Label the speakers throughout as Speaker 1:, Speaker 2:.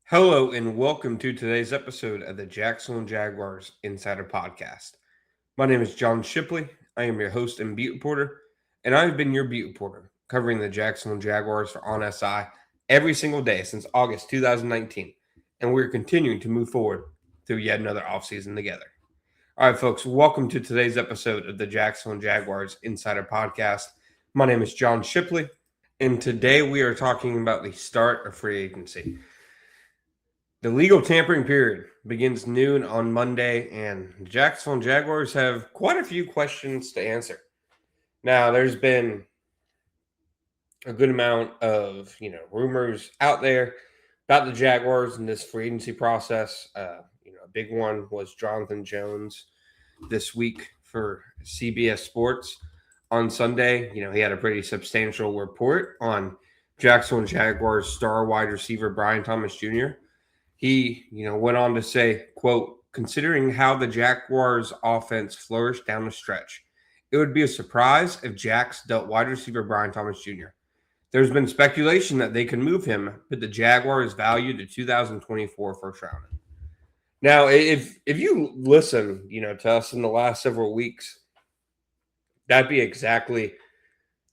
Speaker 1: Hello and welcome to today's episode of the Jacksonville Jaguars Insider Podcast. My name is John Shipley. I am your host and beat reporter, and I've been your beat reporter covering the Jacksonville Jaguars for On SI every single day since August 2019, and we're continuing to move forward through yet another offseason together. All right, folks, welcome to today's episode of the Jacksonville Jaguars Insider Podcast. My name is John Shipley, and today we are talking about the start of free agency. The legal tampering period begins noon on Monday, and the Jacksonville Jaguars have quite a few questions to answer. Now, there's been a good amount of rumors out there about the Jaguars in this free agency process. A big one was Jonathan Jones this week for CBS Sports on Sunday. He had a pretty substantial report on Jacksonville Jaguars star wide receiver Brian Thomas Jr. He, went on to say, quote, considering how the Jaguars offense flourished down the stretch, it would be a surprise if Jax dealt wide receiver Brian Thomas Jr. There's been speculation that they could move him, but the Jaguars valued the 2024 first rounder. Now, if you listen, to us in the last several weeks, that'd be exactly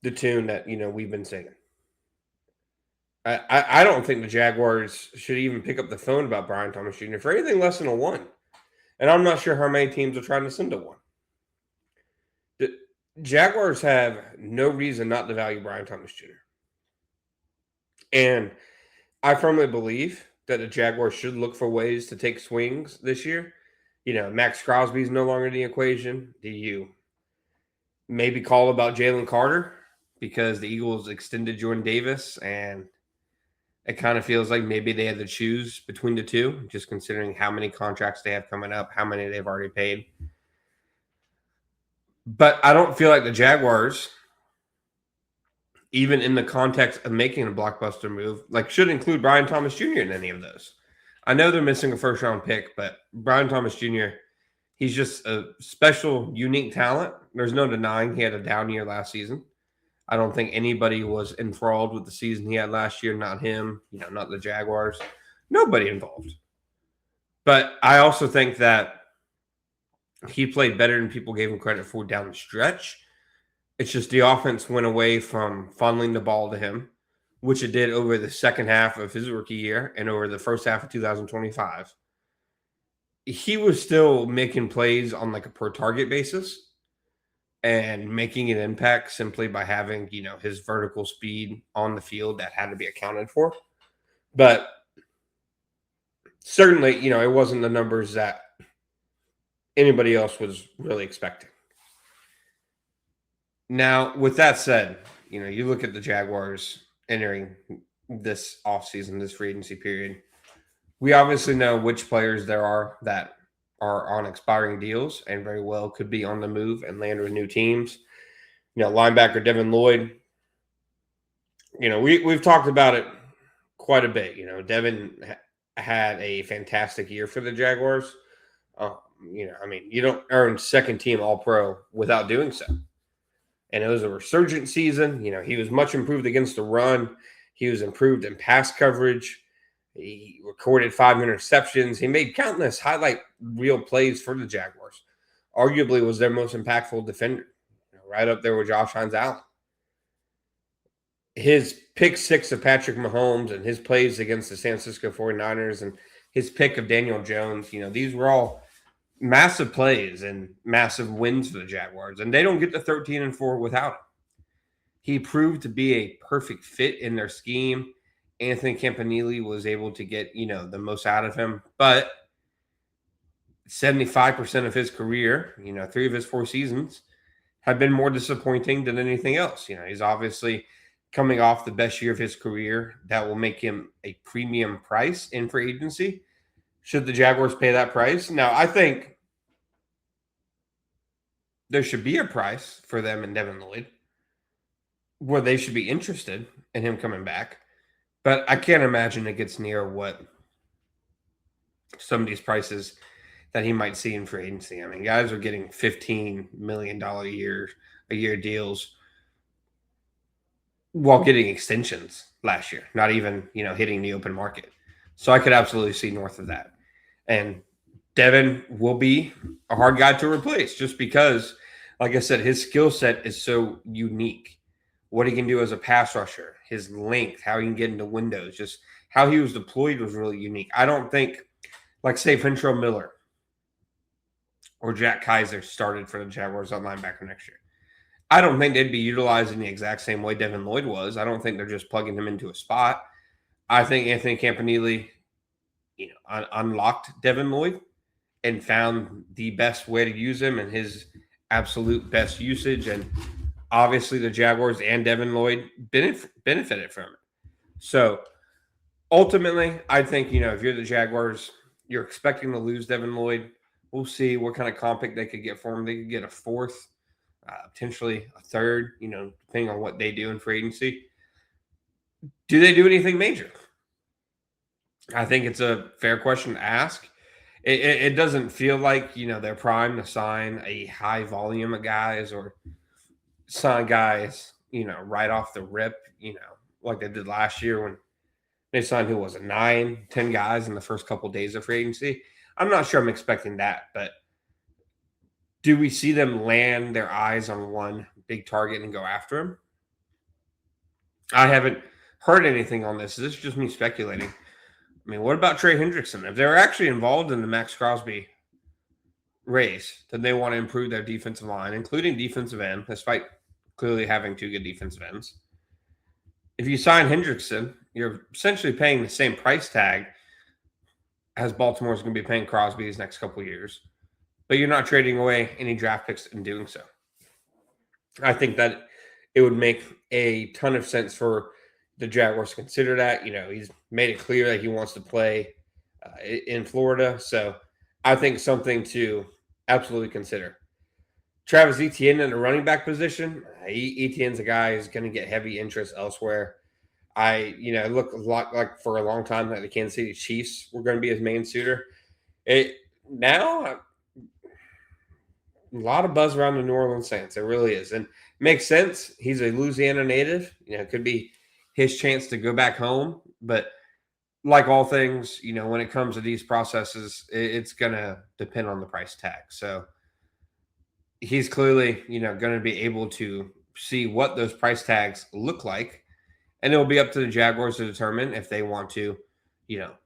Speaker 1: the tune that, we've been singing. I don't think the Jaguars should even pick up the phone about Brian Thomas Jr. for anything less than a one. And I'm not sure how many teams are trying to send a one. The Jaguars have no reason not to value Brian Thomas Jr. And I firmly believe that the Jaguars should look for ways to take swings this year. Max Crosby's no longer in the equation. Do you maybe call about Jalen Carter because the Eagles extended Jordan Davis, and it kind of feels like maybe they had to choose between the two, just considering how many contracts they have coming up, how many they've already paid. But I don't feel like the Jaguars, even in the context of making a blockbuster move, should include Brian Thomas Jr. in any of those. I know they're missing a first-round pick, but Brian Thomas Jr., he's just a special, unique talent. There's no denying he had a down year last season. I don't think anybody was enthralled with the season he had last year. Not him, not the Jaguars. Nobody involved. But I also think that he played better than people gave him credit for down the stretch. It's just the offense went away from funneling the ball to him, which it did over the second half of his rookie year and over the first half of 2025. He was still making plays on a per target basis and making an impact simply by having, his vertical speed on the field that had to be accounted for. But certainly, it wasn't the numbers that anybody else was really expecting. Now, with that said, you look at the Jaguars entering this offseason, this free agency period. We obviously know which players there are that are on expiring deals and very well could be on the move and land with new teams. Linebacker Devin Lloyd, we've talked about it quite a bit. Devin had a fantastic year for the Jaguars. You don't earn second team All-Pro without doing so. And it was a resurgent season. He was much improved against the run. He was improved in pass coverage. He recorded 5 interceptions. He made countless highlight reel plays for the Jaguars. Arguably was their most impactful defender, right up there with Josh Hines-Allen. His pick six of Patrick Mahomes and his plays against the San Francisco 49ers and his pick of Daniel Jones, these were all massive plays and massive wins for the Jaguars. And they don't get to 13-4 without him. He proved to be a perfect fit in their scheme. Anthony Campanile was able to get, the most out of him. But 75% of his career, 3 of his 4 seasons, have been more disappointing than anything else. He's obviously coming off the best year of his career. That will make him a premium price in free agency. Should the Jaguars pay that price? Now, I think there should be a price for them and Devin Lloyd where they should be interested in him coming back. But I can't imagine it gets near what some of these prices that he might see in free agency. Guys are getting $15 million a year deals while getting extensions last year, not even, hitting the open market. So I could absolutely see north of that. And Devin will be a hard guy to replace just because, like I said, his skill set is so unique. What he can do as a pass rusher, his length, how he can get into windows, just how he was deployed was really unique. I don't think, like, say, Fintrell Miller or Jack Kaiser started for the Jaguars on linebacker next year. I don't think they'd be utilized in the exact same way Devin Lloyd was. I don't think they're just plugging him into a spot. I think Anthony Campanile, unlocked Devin Lloyd and found the best way to use him and his absolute best usage. And obviously the Jaguars and Devin Lloyd benefited from it. So ultimately, I think, if you're the Jaguars, you're expecting to lose Devin Lloyd. We'll see what kind of comp pick they could get for him. They could get a fourth, potentially a third, depending on what they do in free agency. Do they do anything major? I think it's a fair question to ask. It doesn't feel like, they're primed to sign a high volume of guys or sign guys, right off the rip, like they did last year when they signed, 9, 10 guys in the first couple of days of free agency. I'm not sure I'm expecting that, but do we see them land their eyes on one big target and go after him? I haven't heard anything on this. This is just me speculating. I mean, what about Trey Hendrickson? If they're actually involved in the Max Crosby race, then they want to improve their defensive line, including defensive end, despite clearly having two good defensive ends. If you sign Hendrickson, you're essentially paying the same price tag as Baltimore's going to be paying Crosby these next couple of years, but you're not trading away any draft picks in doing so. I think that it would make a ton of sense for the Jaguars to consider that. He's made it clear that he wants to play in Florida, so I think something to absolutely consider. Travis Etienne in the running back position. Etienne's a guy who's going to get heavy interest elsewhere. It looked a lot like for a long time that the Kansas City Chiefs were going to be his main suitor. Now, a lot of buzz around the New Orleans Saints. It really is. And it makes sense. He's a Louisiana native. It could be his chance to go back home. But like all things, when it comes to these processes, it's going to depend on the price tag. So he's clearly, going to be able to see what those price tags look like. And it will be up to the Jaguars to determine if they want to,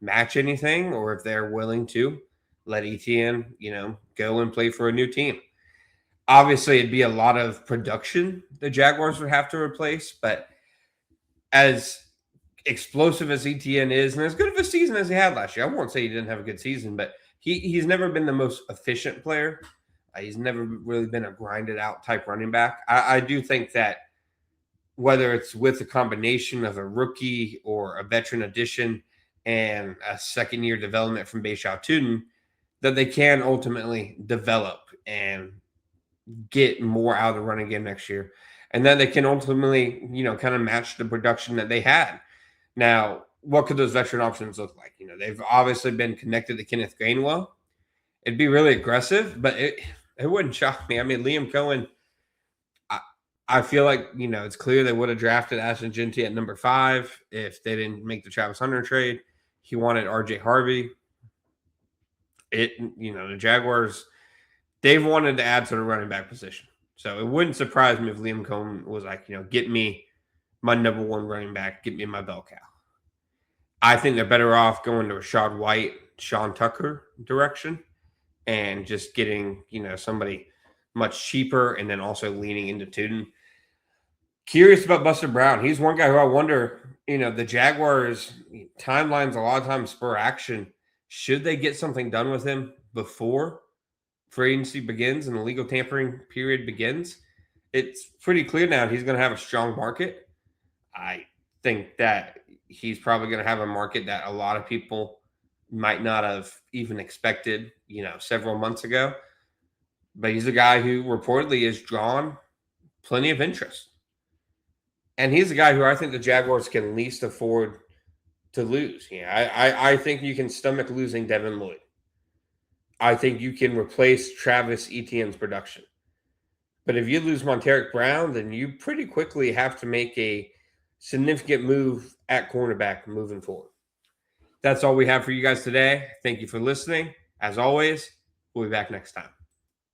Speaker 1: match anything or if they're willing to let Etienne, go and play for a new team. Obviously, it'd be a lot of production the Jaguars would have to replace, but as explosive as Etienne is, and as good of a season as he had last year, I won't say he didn't have a good season, but he's never been the most efficient player. He's never really been a grinded out type running back. I do think that whether it's with a combination of a rookie or a veteran addition and a second-year development from Bayshao Tuden, that they can ultimately develop and get more out of the running game next year. And then they can ultimately, kind of match the production that they had. Now, what could those veteran options look like? They've obviously been connected to Kenneth Gainwell. It'd be really aggressive, but it wouldn't shock me. I mean, Liam Cohen, I feel like, it's clear they would have drafted Ashton Genty at number 5 if they didn't make the Travis Hunter trade. He wanted RJ Harvey. The Jaguars, they've wanted to add to the running back position. So it wouldn't surprise me if Liam Cohen was like, get me my number 1 running back, get me my bell cow. I think they're better off going to Rashad White, Sean Tucker direction and just getting, somebody much cheaper and then also leaning into Tuden. Curious about Buster Brown. He's one guy who I wonder, the Jaguars timelines a lot of times spur action. Should they get something done with him before free agency begins and the legal tampering period begins? It's pretty clear now he's going to have a strong market. I think that he's probably going to have a market that a lot of people might not have even expected, several months ago. But he's a guy who reportedly has drawn plenty of interest. And he's a guy who I think the Jaguars can least afford to lose. I think you can stomach losing Devin Lloyd. I think you can replace Travis Etienne's production. But if you lose Monteric Brown, then you pretty quickly have to make a significant move at cornerback moving forward. That's all we have for you guys today. Thank you for listening. As always, we'll be back next time.